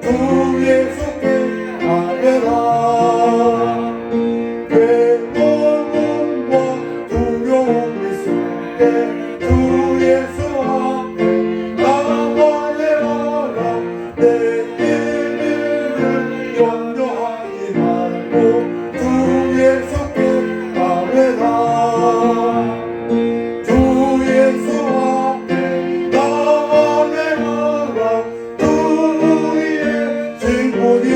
주 예수께 아뢰라. 괴로움과 두려움이 있을 때 주 예수 앞에 나아가라. 내 일을 염려하지 말고 주 예수께 아뢰라. 주 예수 앞에 나아가라. 주 우리의 증거니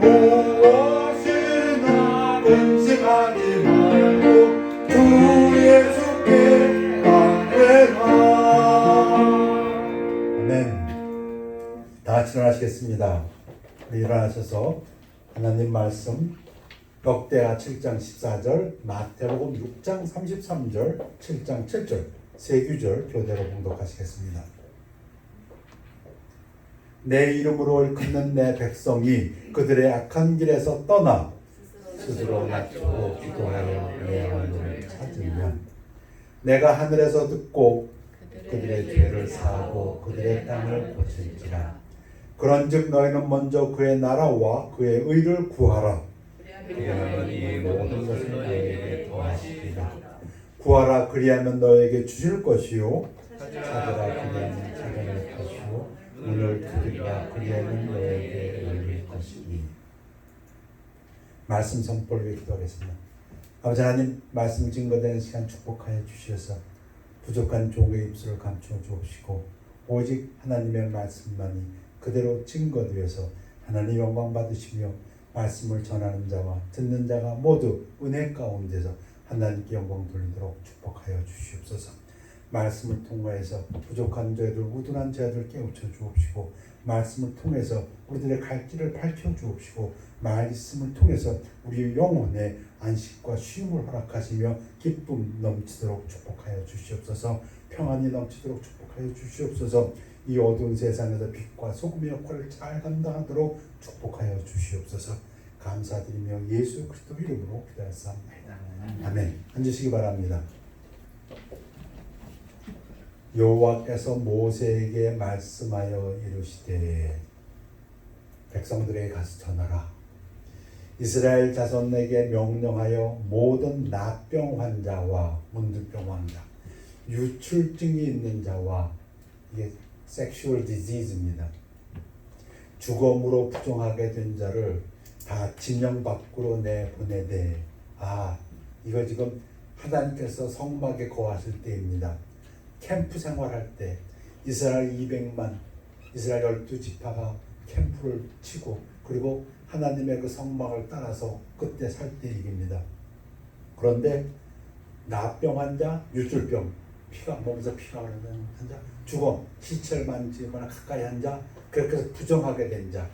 무엇이나 근심하지 말고 주 예수께 아뢰라. 아멘. 다 같이 일어나시겠습니다. 우리 일어나셔서 하나님 말씀 역대하 7장 14절, 마태복음 6장 33절, 7장 7절 세 구절 교대로 봉독하시겠습니다. 내 이름으로 일컫는 내 백성이 그들의 악한 길에서 떠나 스스로 낮추고 기도하여 내 얼굴을 찾으면 내가 하늘에서 듣고 그들의 죄를 사하고 그들의 땅을 고칠지라. 그런즉 너희는 먼저 그의 나라와 그의 의를 구하라. 그리하면 이 모든 것을 너희에게 더하시리라. 구하라 그리하면 너희에게 주실 것이요 찾으라 그리하면 찾아낼 것이요 문을 두드리라 그리하면 너희에게 열릴 것이니. 말씀 선포를 기도하겠습니다. 아버지 하나님, 말씀 증거되는 시간 축복하여 주셔서 부족한 종의 입술을 감추어 주옵시고 오직 하나님의 말씀만이 그대로 증거되어서 하나님 영광 받으시며 말씀을 전하는 자와 듣는 자가 모두 은혜 가운데서 하나님께 영광 돌리도록 축복하여 주시옵소서. 말씀을 통하여서 부족한 저희들, 우둔한 저희들 깨우쳐 주옵시고 말씀을 통해서 우리들의 갈 길을 밝혀 주옵시고 말씀을 통해서 우리 영혼의 안식과 쉼을 허락하시며 기쁨 넘치도록 축복하여 주시옵소서. 평안이 넘치도록 축복하여 주시옵소서. 이 어두운 세상에서 빛과 소금의 역할을 잘 감당하도록 축복하여 주시옵소서. 감사드리며 예수 그리스도 이름으로 기도하옵나이다. 아멘. 앉으시기 바랍니다. 여호와께서 모세에게 말씀하여 이르시되 백성들에게 가서 전하라. 이스라엘 자손에게 명령하여 모든 납병 환자와 문둥병 환자, 유출증이 있는 자와, 이게 섹슈얼 디지즈입니다. 주검으로 부정하게 된 자를 다 진영 밖으로 내보내되. 이거 지금 하나님께서 성막에 거하실 때입니다. 캠프 생활할 때 이스라엘 200만, 이스라엘 12지파가 캠프를 치고 그리고 하나님의 그 성막을 따라서 그때 살 때 얘기입니다. 그런데 납병 환자, 유출병, 몸에서 피가 흐르는 환자, 주검, 시체를 만지거나 가까이 한 자, 그렇게 해서 부정하게 된 자,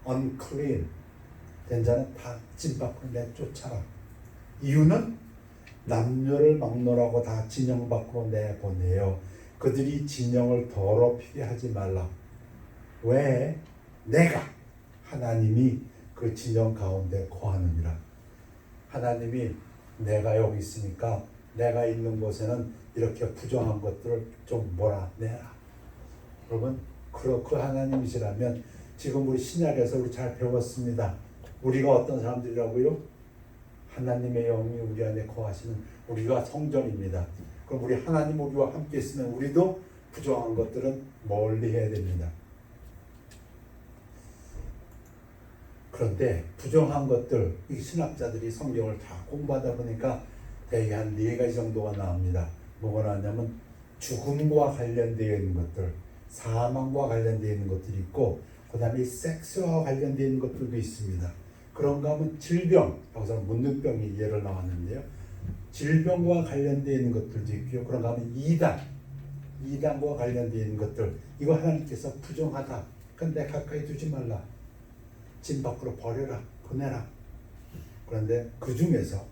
unclean 된 자는 다 진 밖으로 내쫓아라. 이유는 남녀를 막론하고 다 진영 밖으로 내보내요. 그들이 진영을 더럽히게 하지 말라. 왜? 내가 하나님이 그 진영 가운데 거하느니라. 하나님이 내가 여기 있으니까 내가 있는 곳에는 이렇게 부정한 것들을 좀 몰아내라. 여러분, 그 하나님이시라면 지금 우리 신약에서 우리 잘 배웠습니다. 우리가 어떤 사람들이라고요? 하나님의 영이 우리 안에 거하시는 우리가 성전입니다. 그럼 우리 하나님 우리와 함께 있으면 우리도 부정한 것들은 멀리 해야 됩니다. 그런데 부정한 것들, 이 신학자들이 성경을 다 공부하다 보니까 대개 한 4가지 정도가 나옵니다. 뭐가 나왔냐면 죽음과 관련되어 있는 것들, 사망과 관련되어 있는 것들이 있고, 그 다음에 섹스와 관련되어 있는 것들도 있습니다. 그런가 하면 질병, 여기서 문둥병이 예를 나왔는데요. 질병과 관련되어 있는 것들도 있고요. 그런가 하면 이단과 관련되어 있는 것들, 이거 하나님께서 부정하다. 근데 가까이 두지 말라. 진 밖으로 버려라. 보내라. 그런데 그 중에서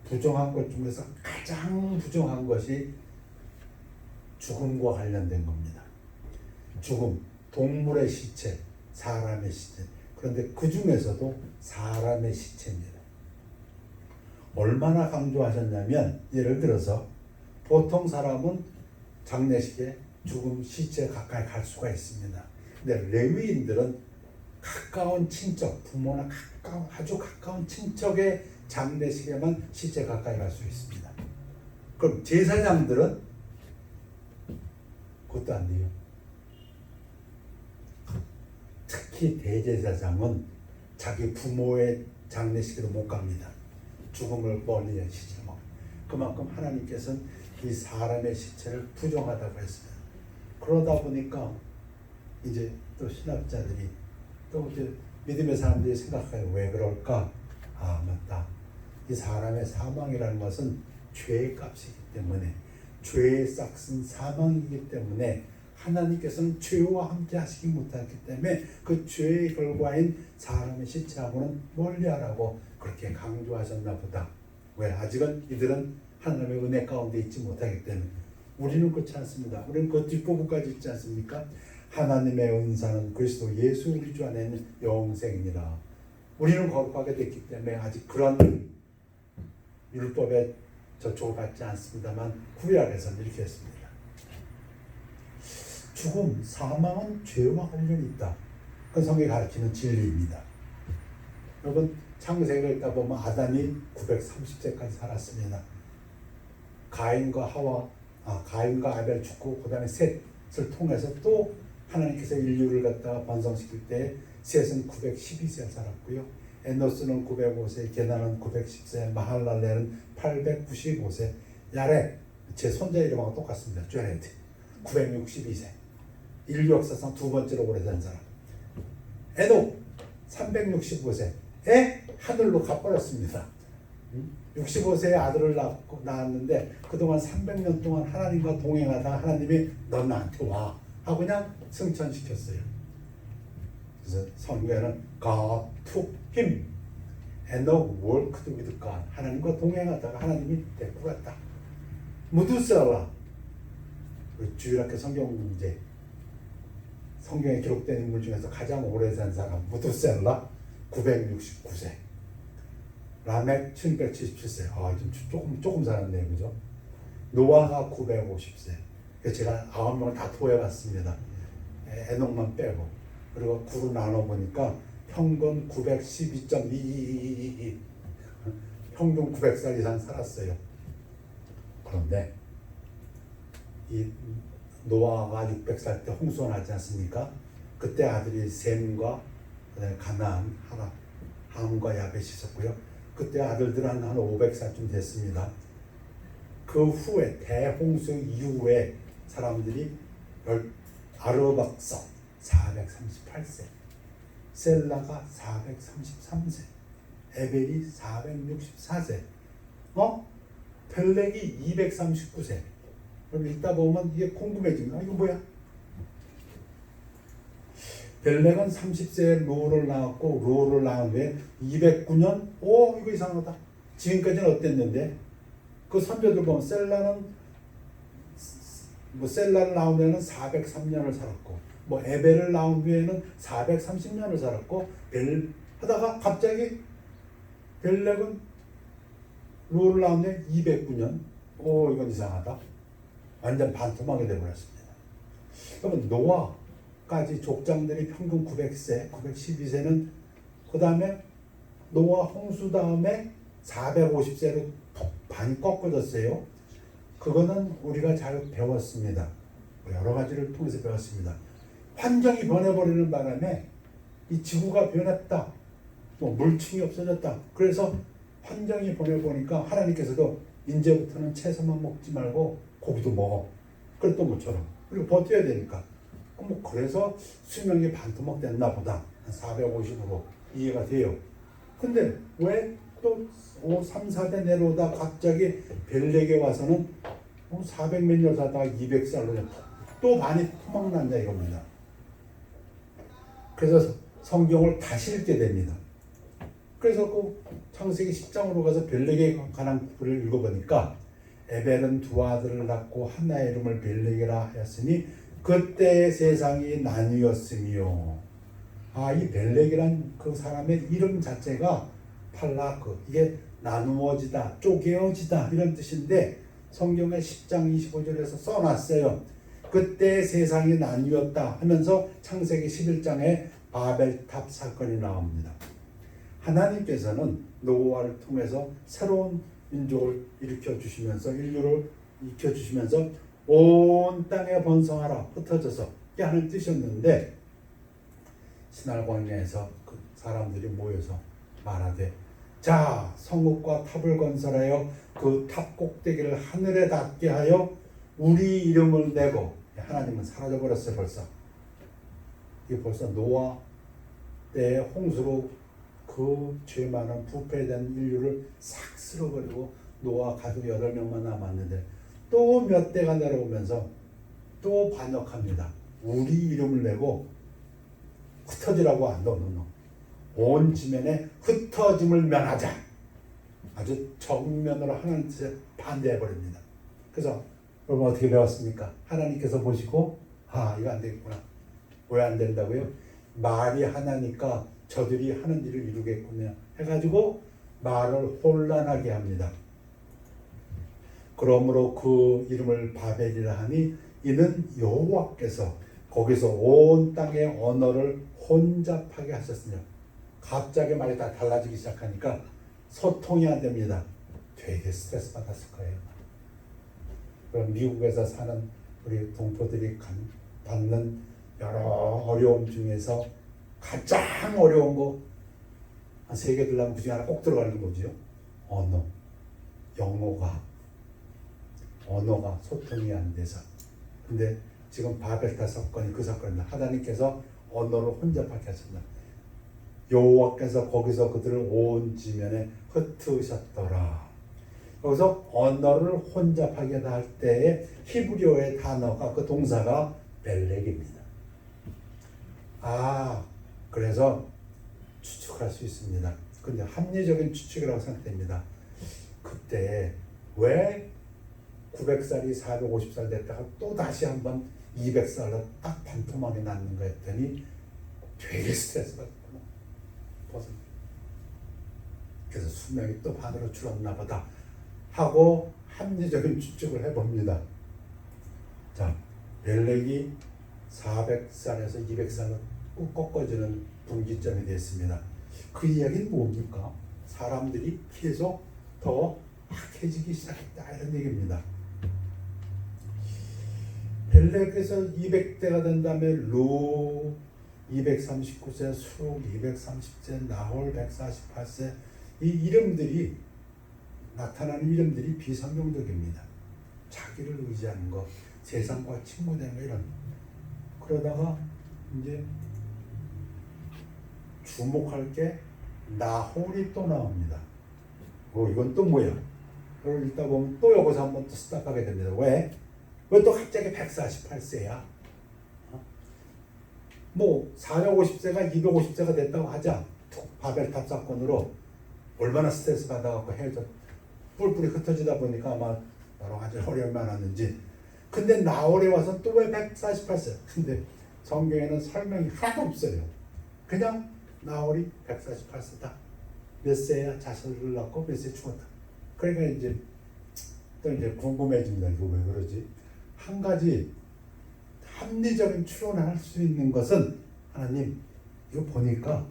부정한 것 중에서 가장 부정한 것이 죽음과 관련된 겁니다. 죽음, 동물의 시체, 사람의 시체. 그런데 그 중에서도 사람의 시체입니다. 얼마나 강조하셨냐면, 예를 들어서 보통 사람은 장례식에 죽음 시체 가까이 갈 수가 있습니다. 근데 레위인들은 가까운 친척, 부모나 아주 가까운 친척의 장례식에만 실제 가까이 갈 수 있습니다. 그럼 제사장들은 그것도 안 돼요. 특히 대제사장은 자기 부모의 장례식에도 못 갑니다. 죽음을 멀리 하시죠. 그만큼 하나님께서는 이 사람의 시체를 부정하다고 했어요. 그러다 보니까 이제 또 신학자들이 또 이제 믿음의 사람들이 생각해요. 왜 그럴까? 아, 맞다. 이 사람의 사망이라는 것은 죄의 값이기 때문에, 죄의 싹은 사망이기 때문에 하나님께서는 죄와 함께 하시지 못하기 때문에 그 죄의 결과인 사람의 시체하고는 멀리하라고 그렇게 강조하셨나 보다. 왜? 아직은 이들은 하나님의 은혜 가운데 있지 못하기 때문에. 우리는 그렇지 않습니다. 우리는 그 뒷부분까지 있지 않습니까? 하나님의 은사는 그리스도 예수 우리 주 안에 있는 영생이니라. 우리는 거룩하게 됐기 때문에 아직 그런 율법에 저촉을 받지 않습니다만 구약에서는 이렇게 했습니다. 죽음, 사망은 죄와 관련이 있다. 그 성경이 가르치는 진리입니다. 여러분 창세기를 읽다 보면 아담이 930세까지 살았습니다. 가인과 아벨 죽고 그 다음에 셋을 통해서 또 하나님께서 인류를 갖다가 번성시킬 때 셋은 912세 살았고요. 에노스는 905세, 게나는 910세, 마할랄레는 895세, 야렛, 제 손자 이름하고 똑같습니다. 쥐레트 962세. 인류 역사상 두 번째로 오래 산 사람. 에녹 365세. 하늘로 가버렸습니다. 65세의 아들을 낳았는데 그동안 300년 동안 하나님과 동행하다가 하나님이 넌 나한테 와 하고 그냥 승천시켰어요. 그래서 성경에는 God took him and worked with God. 하나님과 동행하다가 하나님이 데리고 갔다. 무두셀라, 주일학교 성경 문제, 성경에 기록된 인물 중에서 가장 오래 산 사람 무두셀라 969세, 라멕 777세. 좀 조금 살았네요, 그죠? 노아가 950세. 제가 9명을 다 토해봤습니다. 에녹만 빼고. 그리고 9로 나눠보니까 평균 912.222 평균 900살 이상 살았어요. 그런데 이 노아가 600살 때 홍수가 나지 않습니까? 그때 아들이 셈과 그다음에 가나안, 함과 야벳이 있었고요. 그때 아들들은 한 500살쯤 됐습니다. 그 후에 대홍수 이후에 사람들이 아르박사 438세, 셀라가 433세, 에벨이 464세, 펠렉이 239세. 그럼 읽다 보면 이게 궁금해집니다. 이거 뭐야? 벨렉은 30세에 로를 낳았고, 로를 낳은 후에 209년, 이거 이상하다. 지금까지는 어땠는데? 그 선조들 보면 셀라를 낳은 후에는 403년을 살았고, 에벨을 낳은 후에는 430년을 살았고, 하다가 갑자기 벨렉은 로를 낳은 후에 209년, 이건 이상하다. 완전 반토막이 되어버렸습니다. 그러면 노아까지 족장들이 평균 900세, 912세는 그 다음에 노아 홍수 다음에 450세로 반이 꺾어졌어요. 그거는 우리가 잘 배웠습니다. 여러 가지를 통해서 배웠습니다. 환경이 변해버리는 바람에 이 지구가 변했다. 물층이 없어졌다. 그래서 환경이 변해보니까 하나님께서도 이제부터는 채소만 먹지 말고 고기도 먹어. 그래 또 모처럼. 그리고 버텨야 되니까. 그래서 수명이 반토막 됐나 보다. 450으로 이해가 돼요. 근데 왜 또 3, 4대 내려오다 갑자기 벨렉에 와서는 400몇 년 살다가 200살로 또 많이 토막난다 이겁니다. 그래서 성경을 다시 읽게 됩니다. 그래서 그 창세기 10장으로 가서 벨렉에 관한 구절을 읽어보니까 에벨은 두 아들을 낳고 하나의 이름을 벨렉이라 하였으니 그때 세상이 나뉘었으며. 이 벨렉이란 그 사람의 이름 자체가 팔라크, 이게 나누어지다, 쪼개어지다 이런 뜻인데 성경에 10장 25절에서 써놨어요. 그때 세상이 나뉘었다 하면서 창세기 11장에 바벨탑 사건이 나옵니다. 하나님께서는 노아를 통해서 새로운 민족을 일으켜주시면서 인류를 일으켜주시면서 온 땅에 번성하라 흩어져서 이게 하는 뜻이었는데 신할 광야에서 그 사람들이 모여서 말하되 자 성읍과 탑을 건설하여 그 탑 꼭대기를 하늘에 닿게 하여 우리 이름을 내고 하나님은 사라져버렸어요. 벌써 이게 벌써 노아 때의 홍수로 그 죄 많은 부패된 인류를 싹 쓸어버리고 노아 가족 8명만 남았는데 또 몇 대가 내려오면서 또 반역합니다. 우리 이름을 내고 흩어지라고 안 넣는 온 지면에 흩어짐을 면하자. 아주 정면으로 하나님께 반대해버립니다. 그래서 여러분 어떻게 배웠습니까? 하나님께서 보시고 이거 안 되겠구나. 왜 안 된다고요? 말이 하나니까 저들이 하는 일을 이루겠군요. 해가지고 말을 혼란하게 합니다. 그러므로 그 이름을 바벨이라 하니 이는 여호와께서 거기서 온 땅의 언어를 혼잡하게 하셨으며 갑자기 말이 다 달라지기 시작하니까 소통이 안 됩니다. 되게 스트레스 받았을 거예요. 그럼 미국에서 사는 우리 동포들이 받는 여러 어려움 중에서 가장 어려운 거 한 3개 들라면 그 중에 하나 꼭 들어가는 게 뭐지요? 언어. 언어가 소통이 안 돼서. 근데 지금 바벨탑 사건이 그 사건입니다. 하나님께서 언어를 혼잡하게 하셨다. 여호와께서 거기서 그들을 온 지면에 흩으셨더라. 거기서 언어를 혼잡하게 할 때에 히브리어의 단어가 그 동사가 벨렉입니다. 그래서 추측할 수 있습니다. 근데 합리적인 추측이라고 생각됩니다. 그때 왜 900살이 450살 됐다가 또 다시 한번 200살로 딱 반토막이 났는가 했더니 되게 스트레스 받았구나. 그래서 수명이 또 반으로 줄었나 보다 하고 합리적인 추측을 해봅니다. 자, 벨렉이 400살에서 200살로 꼭 꺾어지는 분기점이 됐습니다. 그 이야기는 뭡니까? 사람들이 계속 더 악해지기 시작했다 이런 얘기입니다. 벨렉에서 200대가 된 다음에 루 239세, 수룩 230세, 나홀 148세 이 이름들이 나타나는 이름들이 비성경적입니다. 자기를 의지하는 것, 세상과 친구되는 거 이런. 그러다가 이제 주목할 게 나홀이 또 나옵니다. 이건 또 뭐야? 그걸 읽다 보면 또 여기서 한번 또 스탑하게 됩니다. 왜? 왜 또 갑자기 148세야? 450세가 250세가 됐다고 하자. 바벨탑 사건으로 얼마나 스트레스 받아갖고 헤어져 뿔뿔이 흩어지다 보니까 아마 여러 가지 어려움이 많았는지. 근데 나홀에 와서 또 왜 148세? 근데 성경에는 설명이 하나도 없어요. 그냥 나홀이 148세다. 몇 세야 자손을 낳고 몇 세 죽었다. 그러니까 이제 또 이제 궁금해집니다. 이거 왜 그러지? 한 가지 합리적인 추론을 할 수 있는 것은 하나님 이거 보니까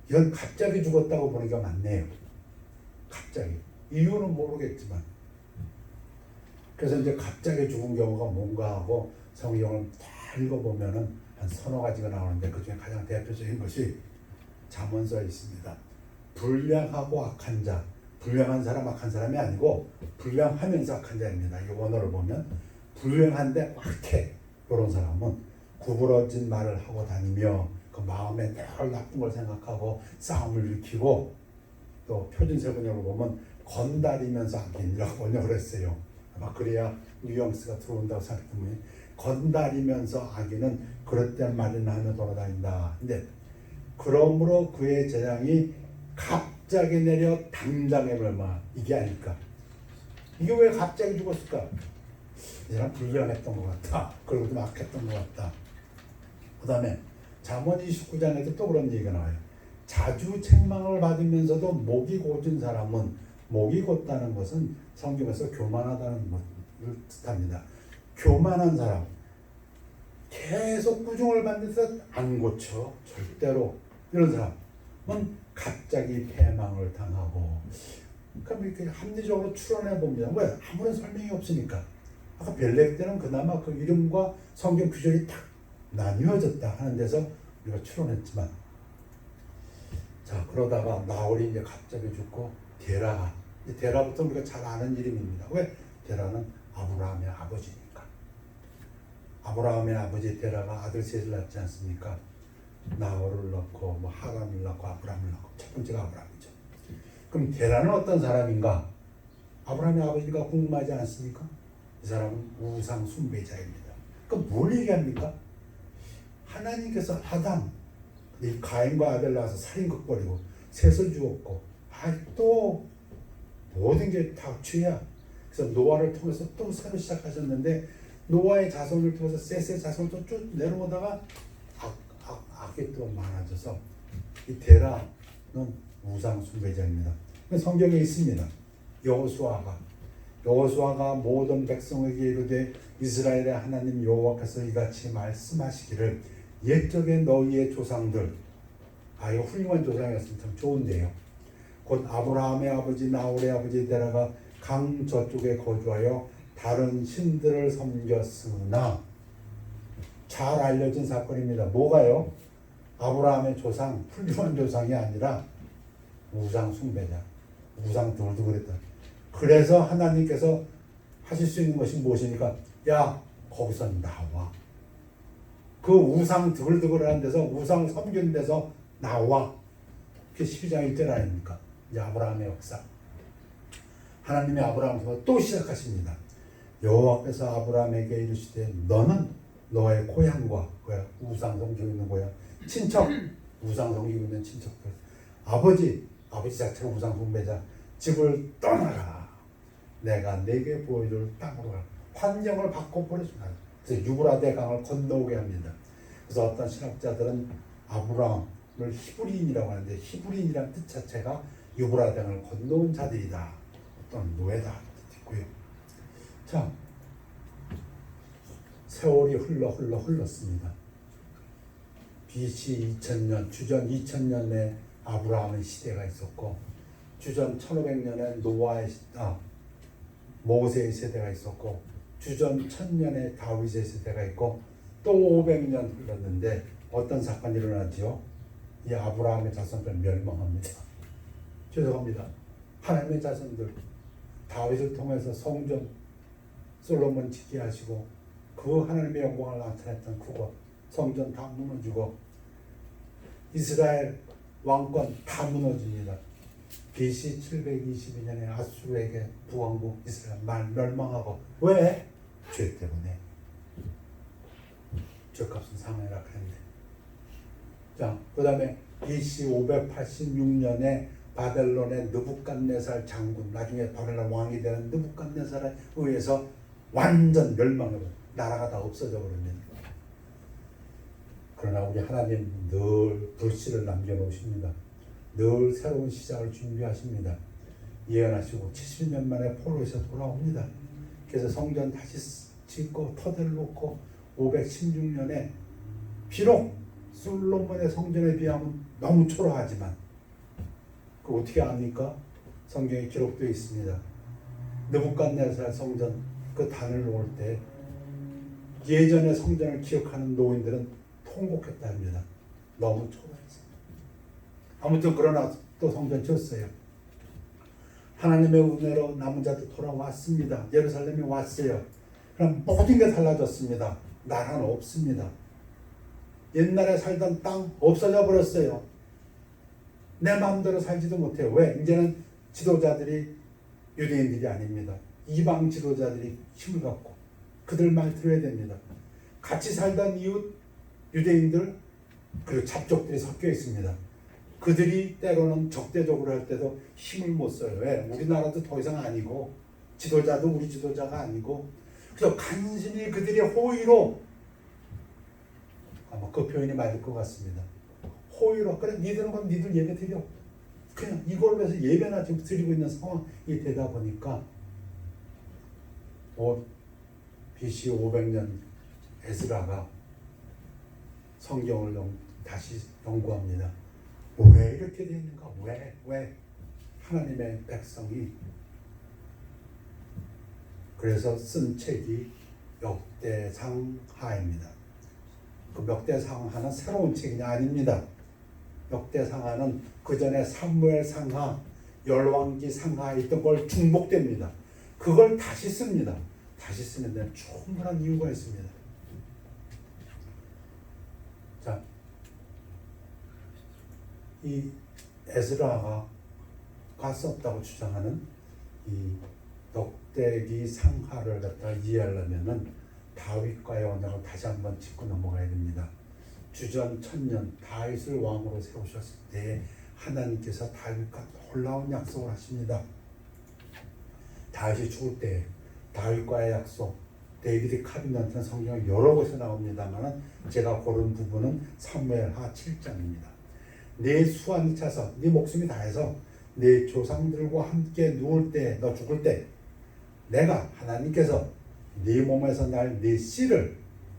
이건 갑자기 죽었다고 보니까 맞네요. 갑자기 이유는 모르겠지만 그래서 이제 갑자기 죽은 경우가 뭔가 하고 성경을 다 읽어보면은 한 서너 가지가 나오는데 그 중에 가장 대표적인 것이 잠언서에 있습니다. 불량하고 악한 자, 불량한 사람 악한 사람이 아니고 불량하면서 악한 자입니다. 이 원어를 보면 불량한데 악해 이런 사람은 구부러진 말을 하고 다니며 그 마음에 늘 나쁜 걸 생각하고 싸움을 일으키고 또 표준세번역을 보면 건달이면서 악인이라고 번역을 했어요. 아마 그래야 뉘앙스가 들어온다고 생각했더니 건달이면서 악인은 그릇된 말이나 하며 돌아다닌다. 근데 그러므로 그의 재앙이 갑자기 내려 당장에 멸망 이게 아닐까. 이게 왜 갑자기 죽었을까? 이 사람 불량했던 것 같다. 그리고 좀 악했던 것 같다. 그 다음에 잠언 29장에도 또 그런 얘기가 나와요. 자주 책망을 받으면서도 목이 곧은 사람은 목이 곧다는 것은 성경에서 교만하다는 것을 뜻합니다. 교만한 사람 계속 꾸중을 받는데도 안 고쳐. 절대로. 이런 사람은 갑자기 패망을 당하고. 그럼 이렇게 합리적으로 추론해 봅니다. 왜? 아무런 설명이 없으니까. 아까 벨렉 때는 그나마 그 이름과 성경 규절이 딱 나뉘어졌다 하는 데서 우리가 추론했지만, 자, 그러다가 나홀이 이제 갑자기 죽고 데라. 데라부터 우리가 잘 아는 이름입니다. 왜? 데라는 아브라함의 아버지니까. 아브라함의 아버지 데라가 아들 셋을 낳지 않습니까? 나홀을 낳고 뭐 하람을 낳고 아브라함을 낳고 첫 번째가 아브라함이죠. 그럼 데라는 어떤 사람인가? 아브라함의 아버지가 궁금하지 않습니까? 이 사람은 우상 숭배자입니다. 그럼 뭘 얘기합니까? 하나님께서 아담, 이 가인과 아벨 낳아서 살인극 벌이고 셋을 주었고, 또 모든 게 다 죄야. 그래서 노아를 통해서 또 새로 시작하셨는데, 노아의 자손을 통해서 셋의 자손을 또 쭉 내려오다가 악이 또 많아져서 이 데라는 우상 숭배자입니다. 성경에 있습니다. 여호수아가 모든 백성에게 이르되 이스라엘의 하나님 여호와께서 이같이 말씀하시기를 옛적에 너희의 조상들, 이거 훌륭한 조상이었으면 참 좋은데요. 곧 아브라함의 아버지 나홀의 아버지 데라가 강 저쪽에 거주하여 다른 신들을 섬겼으나, 잘 알려진 사건입니다. 뭐가요? 아브라함의 조상, 훌륭한 조상이 아니라 우상 숭배자, 우상 들도 그랬다. 그래서 하나님께서 하실 수 있는 것이 무엇입니까? 야, 거기서 나와. 그 우상 드글드글하는 데서, 우상 섬기는 데서 나와. 그게 12장 1절 아닙니까? 이제 아브라함의 역사. 하나님이 아브라함에서 또 시작하십니다. 여호와께서 아브라함에게 이르시되 너는 너의 고향과 우상 섬기고 있는 고향, 친척, 우상 섬기고 있는 친척들, 아버지 자체가 우상 숭배자, 집을 떠나라. 내가 내게 보여줄 땅으로 가라. 환경을 바꿔 보내주라. 그래서 유브라데 강을 건너오게 합니다. 그래서 어떤 신학자들은 아브라함을 히브리인이라고 하는데, 히브리인이라는 뜻 자체가 유브라데 강을 건너온 자들이다, 또는 노예다 뜻이고요. 자, 세월이 흘렀습니다. BC 2000년, 주전 2000년에 아브라함의 시대가 있었고, 주전 1500년에 모세의 세대가 있었고, 주전 1000년에 다윗의 세대가 있고, 또 500년 흘렀는데 어떤 사건이 일어나죠? 이 아브라함의 자손들 멸망합니다. 죄송합니다. 하나님의 자손들, 다윗을 통해서 성전 솔로몬 짓게 하시고 그 하나님의 영광을 나타냈던 그곳 성전 다 무너지고 이스라엘 왕권 다 무너집니다. BC 722년에 아수르에게 부왕국 이스라엘 멸망하고. 왜? 죄 때문에. 죄값은 상하라 그랬네. 자, 그 다음에 BC 586년에 바벨론의 느부갓네살 장군, 나중에 바벨론 왕이 되는 느부갓네살에 의해서 완전 멸망해버려. 나라가 다 없어져 버립니다. 그러나 우리 하나님 늘 불씨를 남겨놓으십니다. 늘 새로운 시작을 준비하십니다. 예언하시고 70년 만에 포로에서 돌아옵니다. 그래서 성전 다시 짓고 터대를 놓고 516년에 비록 솔로몬의 성전에 비하면 너무 초라하지만, 그 어떻게 압니까? 성경에 기록되어 있습니다. 느부갓네살 성전 그 단을 놓을 때 예전의 성전을 기억하는 노인들은 통곡했다 합니다. 너무 초라해서. 아무튼 그러나 또 성전 지었어요. 하나님의 은혜로 남은 자도 돌아왔습니다. 예루살렘에 왔어요. 그럼 모든 게 달라졌습니다. 나라는 없습니다. 옛날에 살던 땅 없어져 버렸어요. 내 마음대로 살지도 못해요. 왜? 이제는 지도자들이 유대인들이 아닙니다. 이방 지도자들이 힘을 갖고 그들 말 들어야 됩니다. 같이 살던 이웃 유대인들 그리고 잡족들이 섞여 있습니다. 그들이 때로는 적대적으로 할 때도 힘을 못 써요. 왜? 우리나라도 더 이상 아니고 지도자도 우리 지도자가 아니고, 그래서 간신히 그들이 호의로, 아마 그 표현이 맞을 것 같습니다. 호의로, 그래 니들은 그럼 니들 예배 드려. 그냥 이걸로 해서 예배나 지금 드리고 있는 상황이 되다 보니까 BC 500년 에스라가 성경을 다시 연구합니다. 왜 이렇게 되어 있는가? 왜 하나님의 백성이 그래서 쓴 책이 역대상하입니다. 그 역대상하는 새로운 책이 아닙니다. 역대상하는 그 전에 사무엘상하, 열왕기상하에 있던 걸 중복됩니다. 그걸 다시 씁니다. 다시 쓰는 데는 충분한 이유가 있습니다. 자, 이 에스라가 썼다고 주장하는 이 역대기 상하를 갖다가 이해하려면은 다윗과의 언약을 다시 한번 짚고 넘어가야 됩니다. 주전 1000년 다윗을 왕으로 세우셨을 때 하나님께서 다윗과 놀라운 약속을 하십니다. 다윗이 죽을 때 다윗과의 약속, 데이비드 카비넌트는 성경 여러 곳에 나옵니다만 제가 고른 부분은 사무엘하 7장입니다. 내 수완이 차서 네 목숨이 다해서 내 조상들과 함께 누울 때, 너 죽을 때 내가 하나님께서 네 몸에서 날 네 씨를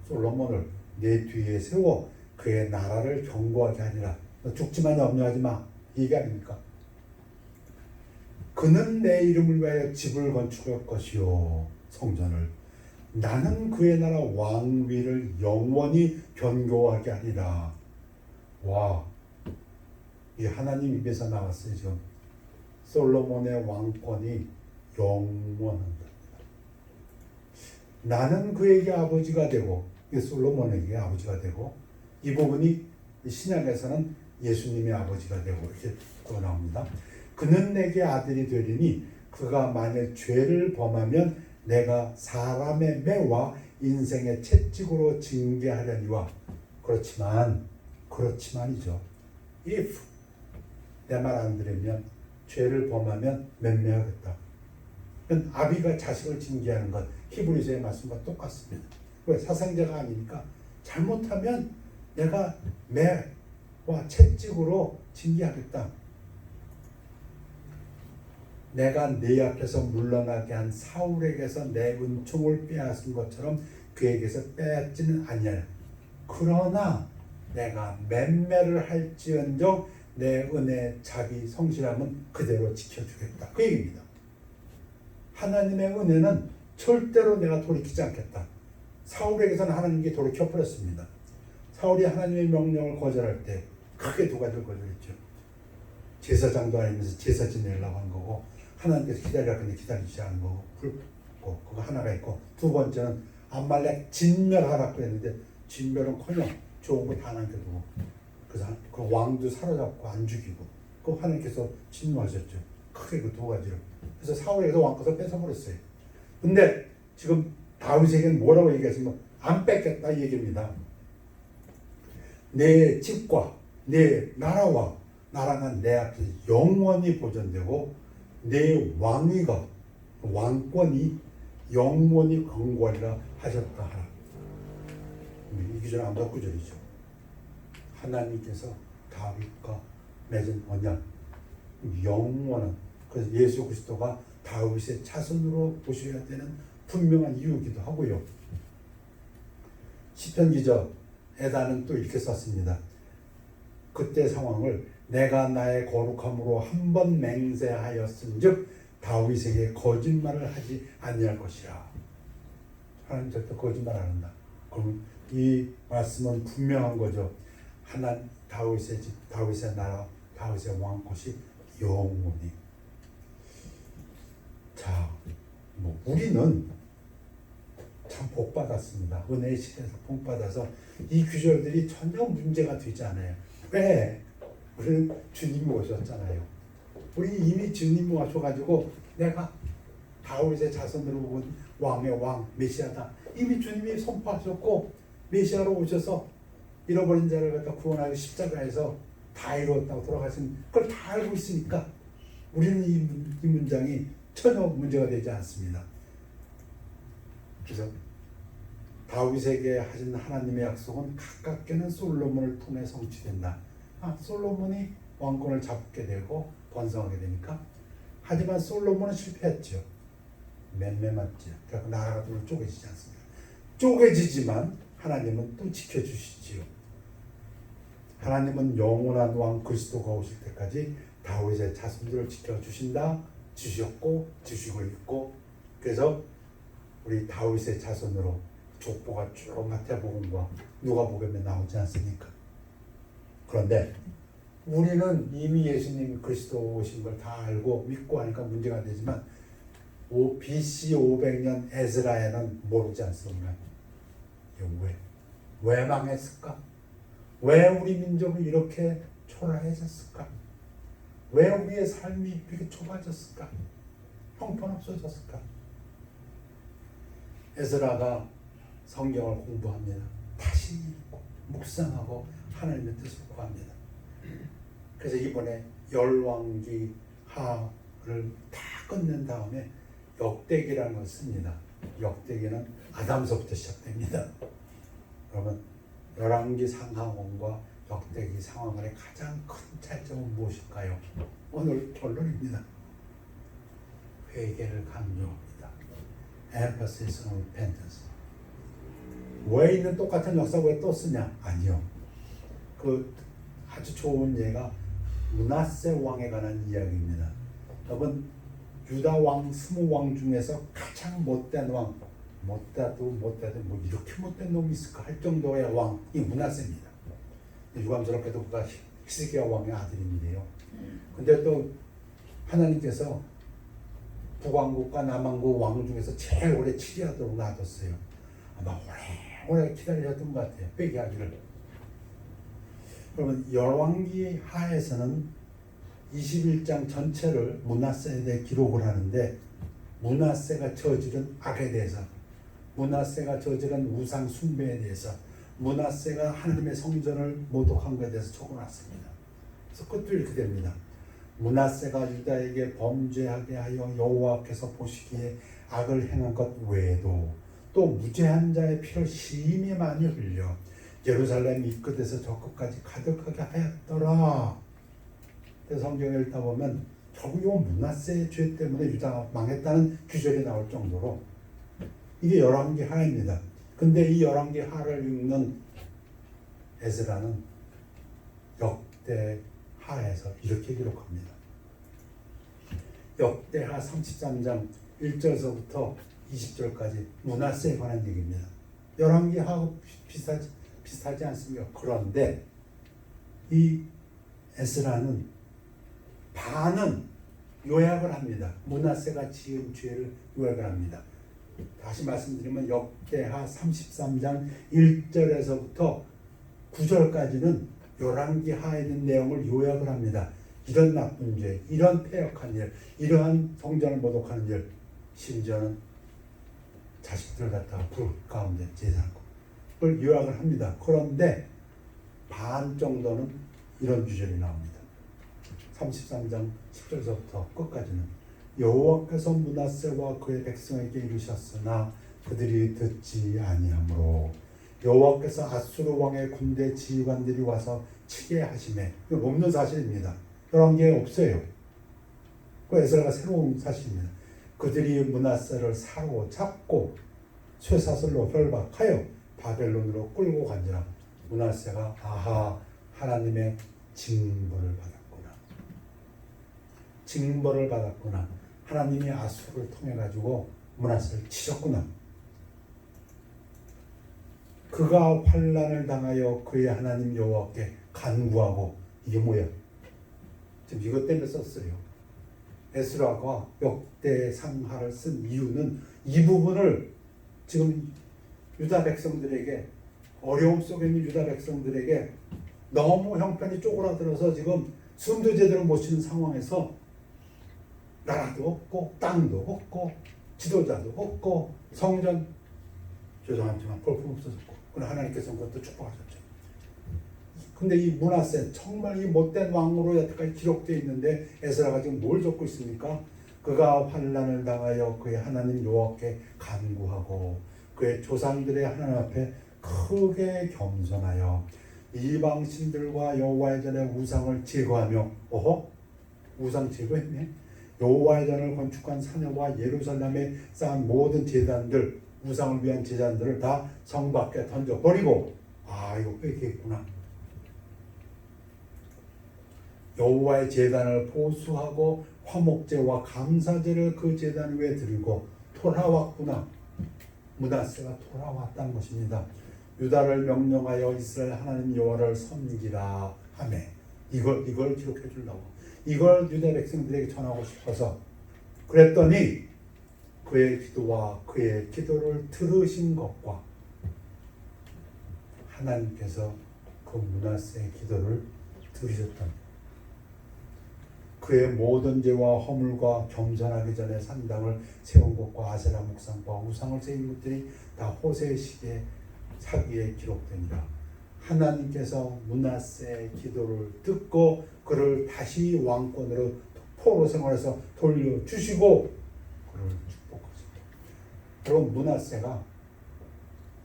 솔로몬을 내 뒤에 세워 그의 나라를 견고하게 하리라. 너 죽지만 염려하지 마. 이게 아닙니까? 그는 내 이름을 위하여 집을 건축할 것이요 성전을 나는 그의 나라 왕위를 영원히 견고하게 하리라. 와, 이 하나님 입에서 나왔어요. 지금 솔로몬의 왕권이 영원한다. 나는 그에게 아버지가 되고, 솔로몬에게 아버지가 되고, 이 부분이 신약에서는 예수님의 아버지가 되고 이렇게 또 나옵니다. 그는 내게 아들이 되리니 그가 만일 죄를 범하면 내가 사람의 매와 인생의 채찍으로 징계하려니와 그렇지만이죠. if 내 말 안 들으면 죄를 범하면 맹매하겠다. 아비가 자식을 징계하는 것 히브리서의 말씀과 똑같습니다. 왜? 사생자가 아니니까 잘못하면 내가 매와 채찍으로 징계하겠다. 내가 네 앞에서 물러나게 한 사울에게서 내 은총을 빼앗은 것처럼 그에게서 빼앗지는 아니하라. 그러나 내가 맹매를 할지언정 내 은혜 자비 성실함은 그대로 지켜주겠다. 그 얘기입니다. 하나님의 은혜는 절대로 내가 돌이키지 않겠다. 사울에게서는 하나님께 돌이켜버렸습니다. 사울이 하나님의 명령을 거절할 때 크게 두 가지를 거절했죠. 제사장도 아니면서 제사 지내려고 한 거고, 하나님께서 기다리라 근데 기다리지 않은 거고, 그거 하나가 있고, 두 번째는 암말렉 진멸하라고 했는데 진멸은커녕 좋은 거 다 남겨두고, 그래서 그 왕도 사로잡고 안 죽이고, 그 하나님께서 진노하셨죠. 크게 그 두 가지를. 그래서 사울에게서 왕권을 뺏어버렸어요. 근데 지금 다윗에게는 뭐라고 얘기했으면 안 뺏겠다 이 얘기입니다. 내 집과 내 나라와 나라는 내 앞에서 영원히 보존되고 내 왕위가 왕권이 영원히 견고하리라 하셨다 하라. 이 기준은 아무도 구절이죠. 하나님께서 다윗과 맺은 언약 영원한, 그래서 예수 그리스도가 다윗의 자손으로 보셔야 되는 분명한 이유이기도 하고요. 시편 기자 에다는 또 이렇게 썼습니다. 그때 상황을 내가 나의 거룩함으로 한 번 맹세하였은즉 다윗에게 거짓말을 하지 아니할 것이라. 하나님 절대 거짓말 안 한다. 그럼 이 말씀은 분명한 거죠. 하나님 다윗의 집, 다윗의 나라, 다윗의 왕권이 영원히. 자, 우리는 참 복받았습니다. 은혜의 시대에서 복받아서 이 구절들이 전혀 문제가 되지 않아요. 왜? 우리는 주님이 오셨잖아요. 우리 이미 주님이 오셔가지고 내가 다윗의 자손으로 온 왕의 왕 메시아다. 이미 주님이 선포하셨고 메시아로 오셔서 잃어버린 자를 갖다 구원하여 십자가에서 다 이루었다고 돌아가신 그걸 다 알고 있으니까 우리는 이 문장이 전혀 문제가 되지 않습니다. 그래서 다윗에게 하신 하나님의 약속은 가깝게는 솔로몬을 통해 성취된다. 솔로몬이 왕권을 잡게 되고 번성하게 되니까. 하지만 솔로몬은 실패했죠. 맴매맞죠. 그래서 나라가 둘로 쪼개지지 않습니다. 쪼개지지만 하나님은 또 지켜주시지요. 하나님은 영원한 왕 그리스도가 오실 때까지 다윗의 자손들을 지켜주신다, 주셨고 주시고 있고, 그래서 우리 다윗의 자손으로 족보가 쭉 마태복음과 누가복음에 나오지 않습니까? 그런데 우리는 이미 예수님 그리스도 오신 걸 다 알고 믿고 하니까 문제가 되지만 BC 500년 에스라에는 모르지 않습니까? 왜 망했을까? 왜 우리 민족이 이렇게 초라해졌을까? 왜 우리의 삶이 이렇게 좁아졌을까? 형편없어졌을까? 에스라가 성경을 공부합니다. 다시 읽고 묵상하고 하나님의 뜻을 구합니다. 그래서 이번에 열왕기 하를 다 끝낸 다음에 역대기라는 걸 씁니다. 역대기는 아담서부터 시작됩니다. 그러면 열왕기 상하원과 역대기 상하원의 가장 큰 차이점은 무엇일까요? 오늘 결론입니다. 회개를 강조합니다. Emphasis on repentance. 왜 있는 똑같은 역사 왜 또 쓰냐? 아니요. 그 아주 좋은 예가 므낫세 왕에 관한 이야기입니다. 여러분 유다 왕 20왕 중에서 가장 못된 왕, 못돼도 뭐 이렇게 못된 놈이 있을까 할 정도의 왕이 므낫세입니다. 유감스럽게도 그가 히스기야 왕의 아들인데요. 근데 또 하나님께서 북왕국과 남왕국 왕 중에서 제일 오래 치리하도록 놔뒀어요. 아마 오래 기다리셨던 것 같아요. 회개하기를. 그러면 열왕기 하에서는 21장 전체를 므낫세에 대해 기록을 하는데, 므낫세가 저지른 악에 대해서, 므낫세가 저지른 우상 숭배에 대해서, 므낫세가 하나님의 성전을 모독한 것에 대해서 적어놨습니다. 그래서 끝도 이렇게 됩니다. 므낫세가 유다에게 범죄하게 하여 여호와께서 보시기에 악을 행한 것 외에도 또 무죄한 자의 피를 심히 많이 흘려 예루살렘 이 끝에서 저 끝까지 가득하게 하였더라. 그래서 성경을 읽다 보면 결국 이 므낫세의 죄 때문에 유다가 망했다는 규절이 나올 정도로 이게 열왕기 하입니다. 근데 이 열왕기 하를 읽는 에스라는 역대 하에서 이렇게 기록합니다. 역대하 33장 1절서부터 20절까지 므낫세에 관한 얘기입니다. 열왕기하고 비슷하지 않습니까? 그런데 이 에스라는 반은 요약을 합니다. 므낫세가 지은 죄를 요약을 합니다. 다시 말씀드리면 역대하 33장 1절에서부터 9절까지는 열왕기하에 있는 내용을 요약을 합니다. 이런 나쁜 죄, 이런 패역한 일, 이러한 성전을 모독하는 일, 심지어는 자식들 갖다가 불 가운데 제사하고 그걸 요약을 합니다. 그런데 반 정도는 이런 구절이 나옵니다. 33장 10절서부터 끝까지는 여호와께서 므낫세와 그의 백성에게 이르셨으나 그들이 듣지 아니하므로 여호와께서 아수르 왕의 군대 지휘관들이 와서 치게 하시매. 이거 없는 사실입니다. 열왕기에 없어요. 그 에스라가 새로운 사실입니다. 그들이 므낫세를 사로잡고 쇠사슬로 결박하여 바벨론으로 끌고 간지라. 므낫세가 아하 하나님의 징벌을 받았구나. 하나님이 아수르를 통해 가지고 므낫세를 치셨구나. 그가 환난을 당하여 그의 하나님 여호와께 간구하고. 이게 뭐야? 지금 이것 때문에 썼어요. 에스라가 역대상하를 쓴 이유는 이 부분을 지금 유다 백성들에게, 어려움 속에 있는 유다 백성들에게 너무 형편이 쪼그라들어서 지금 숨도 제대로 못 쉬는 상황에서 나라도 없고 땅도 없고 지도자도 없고 성전 죄송하지만 볼품 없어졌고, 그러나 하나님께서는 그것도 축복하셨죠. 근데 이 므낫세 정말 이 못된 왕으로 여태까지 기록되어 있는데 에스라가 지금 뭘 적고 있습니까? 그가 환난을 당하여 그의 하나님 여호와께 간구하고 그의 조상들의 하나님 앞에 크게 겸손하여 이방 신들과 여호와의 전에 우상을 제거하며, 우상 제거했네. 여호와의 전을 건축한 사내와 예루살렘에 쌓은 모든 제단들, 우상을 위한 제단들을 다 성 밖에 던져버리고, 이거 회개했구나. 여호와의 제단을 보수하고 화목제와 감사제를 그 제단 위에 들고 돌아왔구나. 므낫세가 돌아왔다는 것입니다. 유다를 명령하여 이스라엘 하나님 여호와를 섬기라 하며 이걸 기록해 주려고, 이걸 유다 백성들에게 전하고 싶어서 그랬더니 그의 기도와 그의 기도를 들으신 것과 하나님께서 그 므낫세의 기도를 들으셨다. 그의 모든 죄와 허물과 겸손하기 전에 산당을 세운 것과 아세라 목상과 우상을 세운 것들이 다 호세의 시기에 사기에 기록되니라. 하나님께서 므낫세의 기도를 듣고 그를 다시 왕권으로 포로 생활에서 돌려주시고 그를 축복하셨다. 여러분, 므낫세가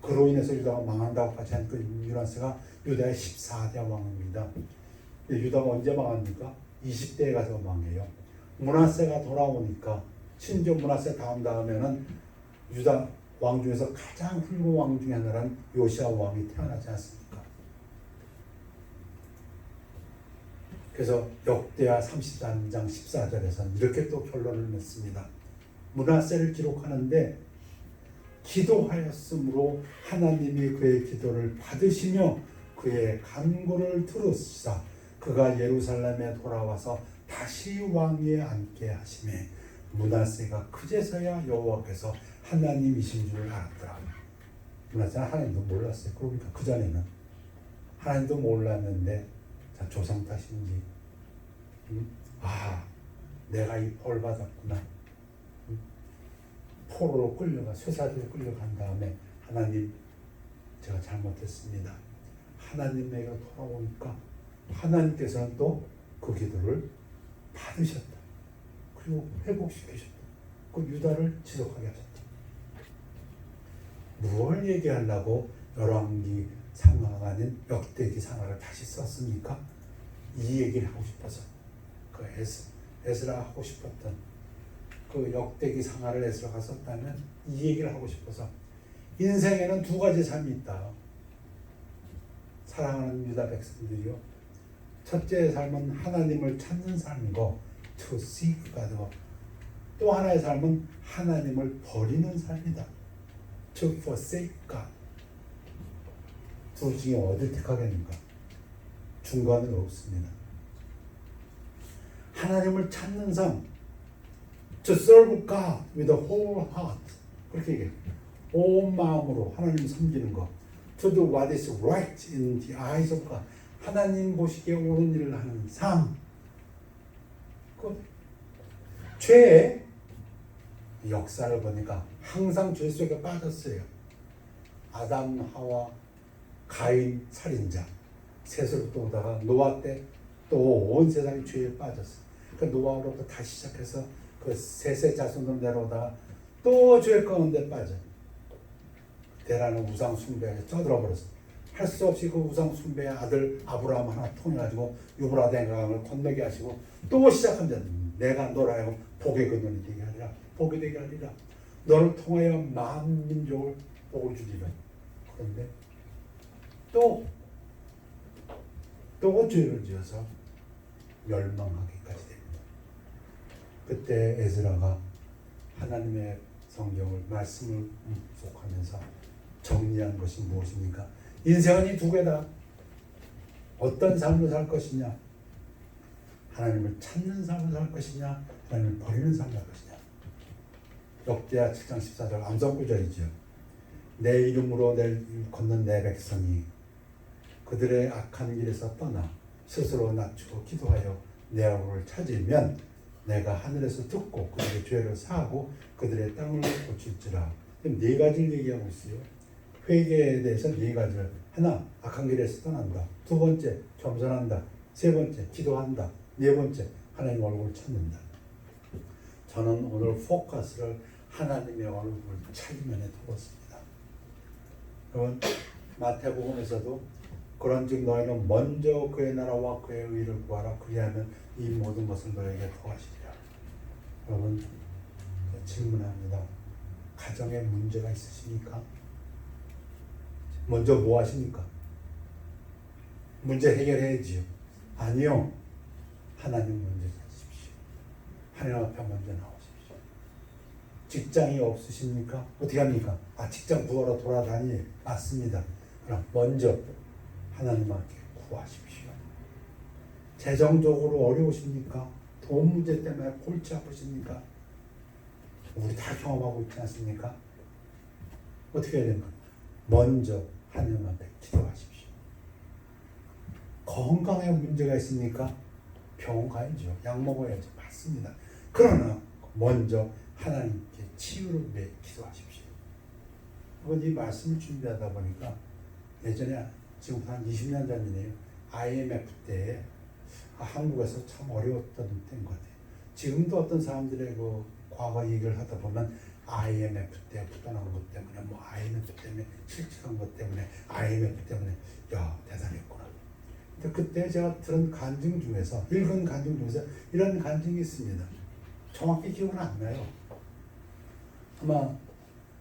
그로 인해서 유다가 망한다고 하지 않고 므낫세가 유다의 14대 왕입니다. 유다가 언제 망합니까? 20대에 가서 망해요. 므낫세가 돌아오니까 친족 므낫세 다음에는 유다 왕 중에서 가장 훌륭한 왕 중에 하나란 요시아 왕이 태어나지 않습니까? 그래서 역대하 33장 14절에서는 이렇게 또 결론을 냈습니다. 므낫세를 기록하는데 기도하였으므로 하나님이 그의 기도를 받으시며 그의 간구를 들으시사 그가 예루살렘에 돌아와서 다시 왕위에 앉게 하시매 므낫세가 그제서야 여호와께서 하나님이신 줄 알았더라. 므낫세는 하나님도 몰랐어요. 그러니까 그 전에는 하나님도 몰랐는데 조상 탓인지 내가 이 벌 받았구나. 포로로 끌려가 쇠사슬에 끌려간 다음에 하나님, 제가 잘못했습니다. 하나님에게 돌아오니까 하나님께서는 또 그 기도를 받으셨다. 그리고 회복시키셨다. 그 유다를 지속하게 하셨다. 무엇을 얘기하려고 열왕기 상하가 아닌 역대기 상하를 다시 썼습니까? 이 얘기를 하고 싶어서, 그 에스라 하고 싶었던 그 역대기 상하를 에스라가 썼다면 이 얘기를 하고 싶어서, 인생에는 두 가지 삶이 있다. 사랑하는 유다 백성들이요, 첫째의 삶은 하나님을 찾는 삶이고 to seek God고, 또 하나의 삶은 하나님을 버리는 삶이다. to forsake God. 둘 중에 어딜 택하겠는가? 중간은 없습니다. 하나님을 찾는 삶, to serve God with a whole heart, 그렇게 얘기해요. 온 마음으로 하나님을 섬기는 것. to do what is right in the eyes of God, 하나님 보시기에 옳은 일을 하는 삶. 그 죄의 역사를 보니까 항상 죄 속에 빠졌어요. 아담, 하와, 가인, 살인자, 셋으로부터 오다가 노아 때 또 온 세상이 죄에 빠졌어요. 그 노아로부터 다시 시작해서 그 셋의 자손으로 내려오다가 또 죄 가운데 빠져. 대라는 우상 숭배에 쩌들어 버렸어요. 할 수 없이 그 우상 숭배의 아들 아브라함 하나 통해가지고 유브라데 강을 건너게 하시고 또 시작합니다. 내가 너로 하여금 복의 근원이 되게 하리라. 복이 되게 하리라. 너를 통하여 만민족을 복을 주리라. 그런데 또 죄를 지어서 멸망하기까지 됩니다. 그때 에스라가 하나님의 성경을, 말씀을 묵상하면서 정리한 것이 무엇입니까? 인생은 이 두 개다. 어떤 삶을 살 것이냐, 하나님을 찾는 삶을 살 것이냐, 하나님을 버리는 삶을 살 것이냐. 역대하 7장 14절 암송구절이죠. 내 이름으로 걷는 내 백성이 그들의 악한 길에서 떠나 스스로 낮추고 기도하여 내 얼굴을 찾으면 내가 하늘에서 듣고 그들의 죄를 사하고 그들의 땅을 고칠지라. 네 가지를 얘기하고 있어요. 회개에 대해서 네 가지를. 하나, 악한 길에서 떠난다. 두 번째, 겸손한다. 세 번째, 기도한다. 네 번째, 하나님 얼굴을 찾는다. 저는 오늘 포커스를 하나님의 얼굴을 찾으면에 두었습니다. 여러분, 마태복음에서도 그런즉 너희는 먼저 그의 나라와 그의 의를 구하라. 그리하면 이 모든 것을 너에게 더하시리라. 여러분, 질문합니다. 가정에 문제가 있으십니까? 먼저 뭐 하십니까? 문제 해결해야지요. 아니요. 하나님 먼저 찾으십시오. 하나님 앞에 먼저 나오십시오. 직장이 없으십니까? 어떻게 합니까? 직장 구하러 돌아다니 맞습니다. 그럼 먼저 하나님 앞에 구하십시오. 재정적으로 어려우십니까? 돈 문제 때문에 골치 아프십니까? 우리 다 경험하고 있지 않습니까? 어떻게 해야 됩니까? 먼저 하나님 앞에 기도하십시오. 건강에 문제가 있습니까? 병원 가야죠. 약 먹어야죠. 맞습니다. 그러나 먼저 하나님께 치유를 위해 기도하십시오. 이 말씀을 준비하다 보니까 예전에 지금 한 20년 전이네요. IMF 때에 한국에서 참 어려웠던 때인 것 같아요. 지금도 어떤 사람들의 그 과거 얘기를 하다 보면 IMF 때 부도난 것 때문에 IMF 때문에 실직한 것 때문에 IMF 때문에 대단했구나. 근데 그때 제가 들은 간증 중에서 읽은 간증 중에서 이런 간증이 있습니다. 정확히 기억은 안 나요. 아마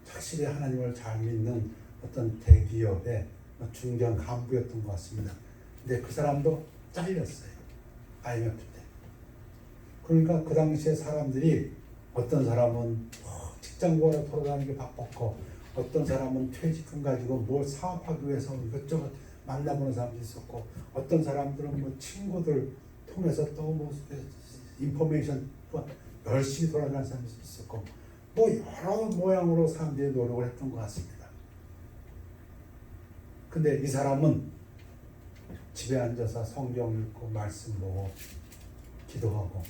확실히 하나님을 잘 믿는 어떤 대기업의 중견 간부였던 것 같습니다. 근데 그 사람도 잘렸어요. IMF 때. 그러니까 그 당시에 사람들이 어떤 사람은 직장 구하러 돌아다니기 바빴고 어떤 사람은 퇴직금 가지고 뭘 사업하기 위해서 이것저것 만나보는 사람도 있었고 어떤 사람들은 친구들 통해서 또 인포메이션 열심히 돌아가는 사람도 있었고 여러 모양으로 사람들이 노력을 했던 것 같습니다. 근데 이 사람은 집에 앉아서 성경 읽고 말씀 보고 기도하고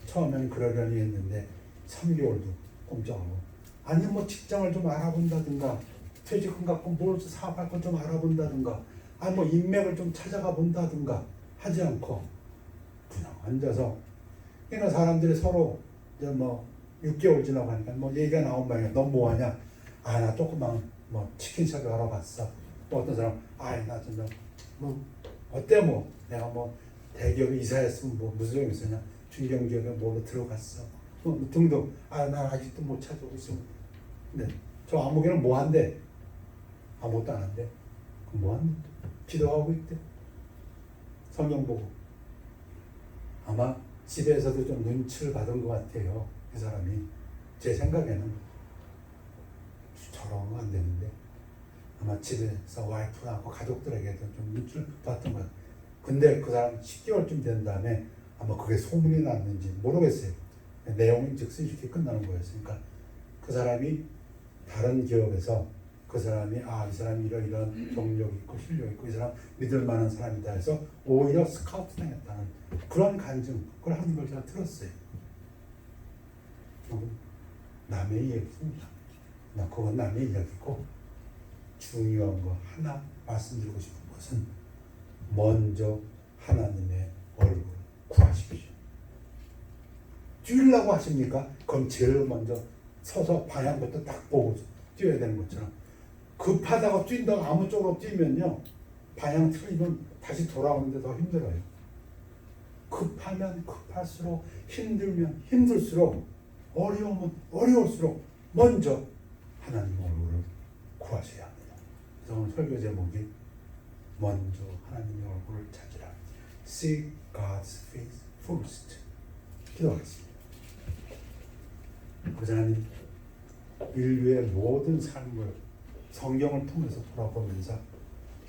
처음에는 그러려니 했는데 3개월도 꼼짝하고 직장을 좀 알아본다든가 퇴직금 갖고 뭘 사업할 것 좀 알아본다든가 인맥을 좀 찾아가 본다든가 하지 않고 그냥 앉아서 그러니까 사람들이 서로 이제 6개월 지나고 하니까 얘기가 나온 모양이야. 너 뭐하냐? 나 조금만 치킨샵에 알아봤어. 어떤 사람 나 좀 어때 내가 대기업에 이사했으면 무슨 소용이 있으냐? 중견기업에 들어갔어. 등등. 나 아직도 못 찾아오고 있어. 근데 저 아무개는 한대? 아무것도 안 한대. 그럼 한대? 기도하고 있대. 성경 보고. 아마 집에서도 좀 눈치를 받은 것 같아요. 그 사람이. 제 생각에는 저런 거 안 되는데 아마 집에서 와이프하고 가족들에게도 좀 눈치를 봤던 것 같아요. 근데 그 사람 10개월쯤 된 다음에 아마 그게 소문이 났는지 모르겠어요. 내용은 즉시 이렇게 끝나는 거였으니까 그 사람이 다른 기업에서 그 사람이 이 사람이 이런 경력 있고 실력 있고 이 사람 믿을 만한 사람이다 해서 오히려 스카우트 당했다는 그런 간증 그걸 하는 걸 제가 들었어요. 남의 이야기입니다. 그건 남의 이야기고 중요한 거 하나 말씀드리고 싶은 것은 먼저 하나님의 얼굴 구하십시오. 뛰려고 하십니까? 그럼 제일 먼저 서서 방향부터 딱 보고 뛰어야 되는 것처럼 급하다가 뛴다고 아무 쪽으로 뛰면요 방향 틀리면 다시 돌아오는데 더 힘들어요. 급하면 급할수록 힘들면 힘들수록 어려우면 어려울수록 먼저 하나님 얼굴을 구하셔야 합니다. 그래서 오늘 설교 제목이 먼저 하나님의 얼굴을 찾으라. Seek God's face first. 기도하겠습니다. 하나님, 인류의 모든 삶을 성경을 통해서 돌아보면서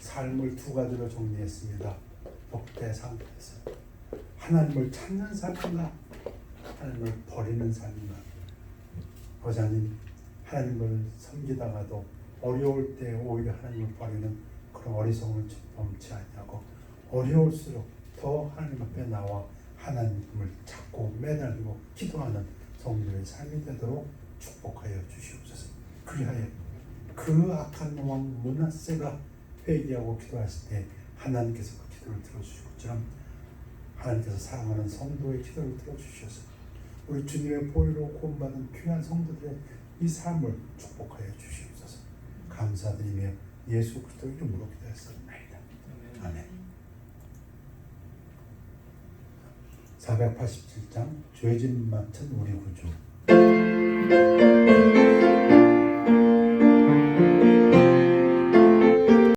삶을 두 가지로 정리했습니다. 복대 상태에서 하나님을 찾는 삶인가 하나님을 버리는 삶인가. 하나님, 하나님을 섬기다가도 어려울 때 오히려 하나님을 버리는 그런 어리석음을 범치 아니하고 어려울수록 더 하나님 앞에 나와 하나님을 찾고 매달리고 기도하는 성도의 삶이 되도록 축복하여 주시옵소서. 그리하여 그 악한 왕 므낫세가 회개하고 기도했을 때 하나님께서 그 기도를 들어주실 것처럼 하나님께서 사랑하는 성도의 기도를 들어주셔서 우리 주님의 보혈로 구원받은 귀한 성도들의 이 삶을 축복하여 주시옵소서. 감사드리며 예수 그리스도 이름으로 기도했습니다. 아멘. 487장 죄짐 맡은 우리 구주.